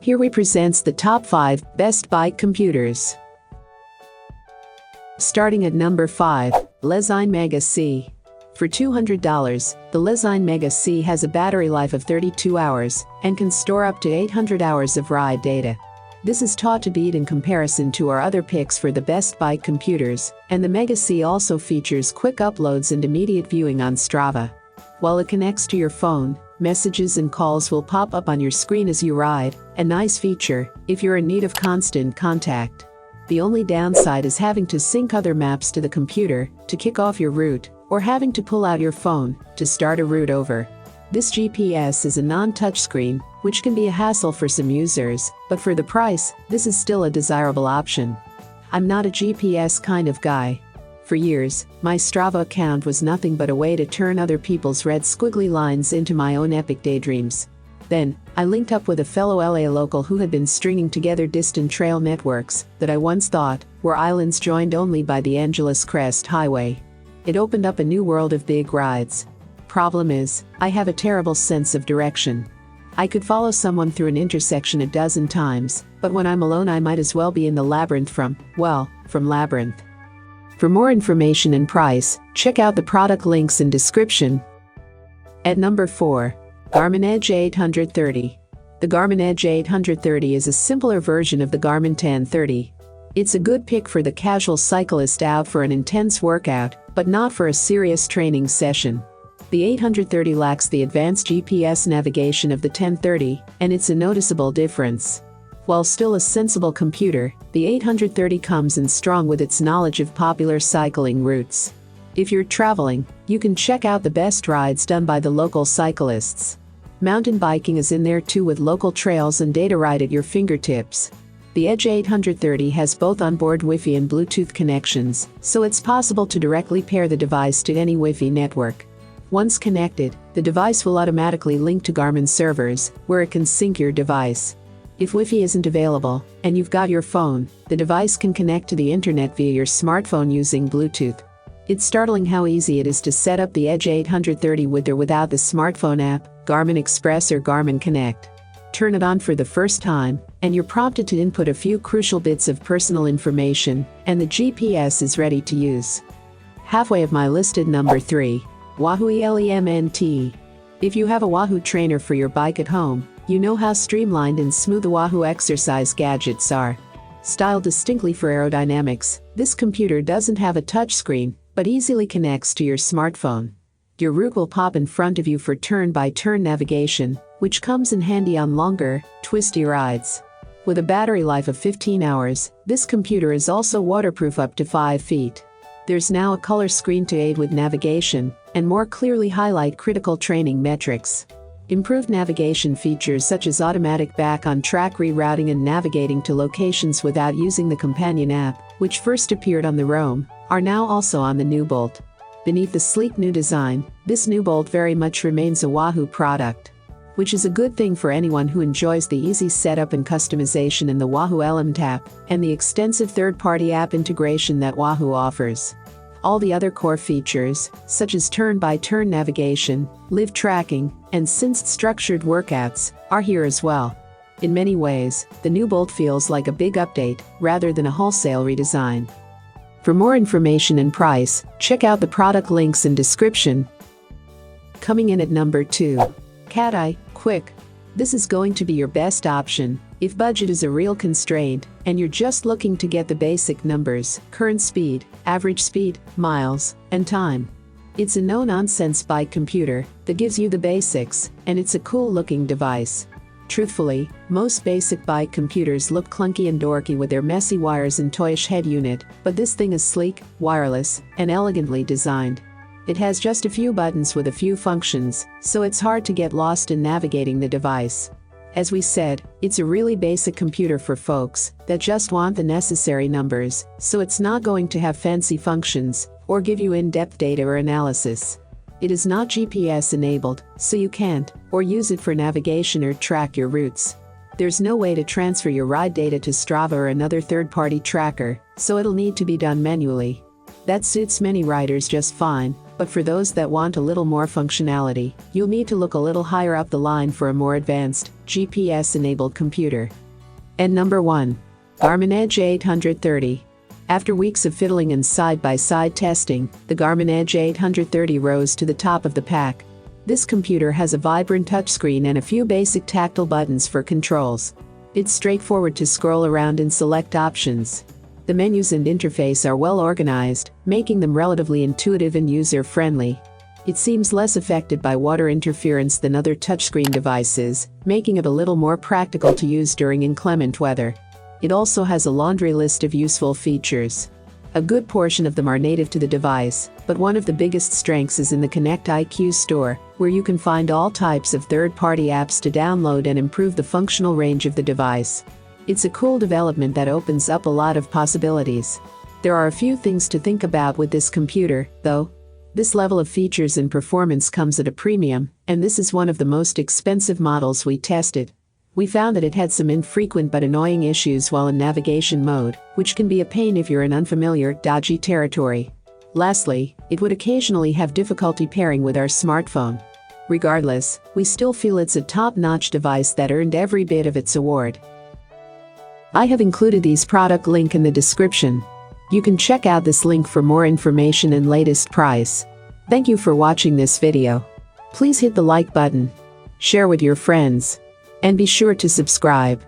Here we presents the top 5 best bike computers. Starting at number 5, Lezyne MegaC. For $200, the Lezyne MegaC has a battery life of 32 hours and can store up to 800 hours of ride data. This is taught to beat in comparison to our other picks for the best bike computers, and the MegaC also features quick uploads and immediate viewing on Strava. While it connects to your phone, messages and calls will pop up on your screen as you ride, a nice feature if you're in need of constant contact. The only downside is having to sync other maps to the computer to kick off your route, or having to pull out your phone to start a route over. This GPS is a non-touchscreen, which can be a hassle for some users, but for the price, this is still a desirable option. I'm not a GPS kind of guy. For years, my Strava account was nothing but a way to turn other people's red squiggly lines into my own epic daydreams. Then, I linked up with a fellow LA local who had been stringing together distant trail networks that I once thought were islands joined only by the Angeles Crest Highway. It opened up a new world of big rides. Problem is, I have a terrible sense of direction. I could follow someone through an intersection a dozen times, but when I'm alone I might as well be in the labyrinth from Labyrinth. For more information and price, check out the product links in description. At number 4, Garmin Edge830. The Garmin Edge830 is a simpler version of the Garmin 1030. It's a good pick for the casual cyclist out for an intense workout, but not for a serious training session. The 830 lacks the advanced GPS navigation of the 1030, and it's a noticeable difference. While still a sensible computer, the 830 comes in strong with its knowledge of popular cycling routes. If you're traveling, you can check out the best rides done by the local cyclists. Mountain biking is in there too, with local trails and data right at your fingertips. The Edge830 has both onboard Wi-Fi and Bluetooth connections, so it's possible to directly pair the device to any Wi-Fi network. Once connected, the device will automatically link to Garmin servers, where it can sync your device. If Wi-Fi isn't available, and you've got your phone, the device can connect to the internet via your smartphone using Bluetooth. It's startling how easy it is to set up the Edge830 with or without the smartphone app, Garmin Express or Garmin Connect. Turn it on for the first time, and you're prompted to input a few crucial bits of personal information, and the GPS is ready to use. Halfway of my listed number 3, Wahoo ELEMNT. If you have a Wahoo trainer for your bike at home, you know how streamlined and smooth the Wahoo exercise gadgets are. Styled distinctly for aerodynamics, this computer doesn't have a touchscreen, but easily connects to your smartphone. Your route will pop in front of you for turn-by-turn navigation, which comes in handy on longer, twisty rides. With a battery life of 15 hours, this computer is also waterproof up to 5 feet. There's now a color screen to aid with navigation and more clearly highlight critical training metrics. Improved navigation features such as automatic back-on-track rerouting and navigating to locations without using the companion app, which first appeared on the Roam, are now also on the new Bolt. Beneath the sleek new design, this new Bolt very much remains a Wahoo product, which is a good thing for anyone who enjoys the easy setup and customization in the Wahoo ELEMNT app and the extensive third-party app integration that Wahoo offers. All the other core features, such as turn-by-turn navigation, live tracking, and synced structured workouts, are here as well. In many ways, the new Bolt feels like a big update rather than a wholesale redesign. For more information and price, check out the product links in description. Coming in at number 2, CatEye Quick. This is going to be your best option if budget is a real constraint and you're just looking to get the basic numbers: current speed, average speed, miles, and time. It's a no-nonsense bike computer that gives you the basics, and it's a cool-looking device. Truthfully, most basic bike computers look clunky and dorky with their messy wires and toyish head unit, but this thing is sleek, wireless, and elegantly designed. It has just a few buttons with a few functions, so it's hard to get lost in navigating the device. As we said, it's a really basic computer for folks that just want the necessary numbers, so it's not going to have fancy functions or give you in-depth data or analysis. It is not GPS enabled, so you can't or use it for navigation or track your routes. There's no way to transfer your ride data to Strava or another third-party tracker, so it'll need to be done manually. That suits many riders just fine, But for those that want a little more functionality, you'll need to look a little higher up the line for a more advanced, GPS-enabled computer. And number 1. Garmin Edge830. After weeks of fiddling and side-by-side testing, the Garmin Edge830 rose to the top of the pack. This computer has a vibrant touchscreen and a few basic tactile buttons for controls. It's straightforward to scroll around and select options. The menus and interface are well organized, making them relatively intuitive and user-friendly. It seems less affected by water interference than other touchscreen devices, making it a little more practical to use during inclement weather. It also has a laundry list of useful features. A good portion of them are native to the device, but one of the biggest strengths is in the CatEye store, where you can find all types of third-party apps to download and improve the functional range of the device. It's a cool development that opens up a lot of possibilities. There are a few things to think about with this computer, though. This level of features and performance comes at a premium, and this is one of the most expensive models we tested. We found that it had some infrequent but annoying issues while in navigation mode, which can be a pain if you're in unfamiliar, dodgy territory. Lastly, it would occasionally have difficulty pairing with our smartphone. Regardless, we still feel it's a top-notch device that earned every bit of its award. I have included these product link in the description. You can check out this link for more information and latest price. Thank you for watching this video. Please hit the like button, share with your friends, and be sure to subscribe.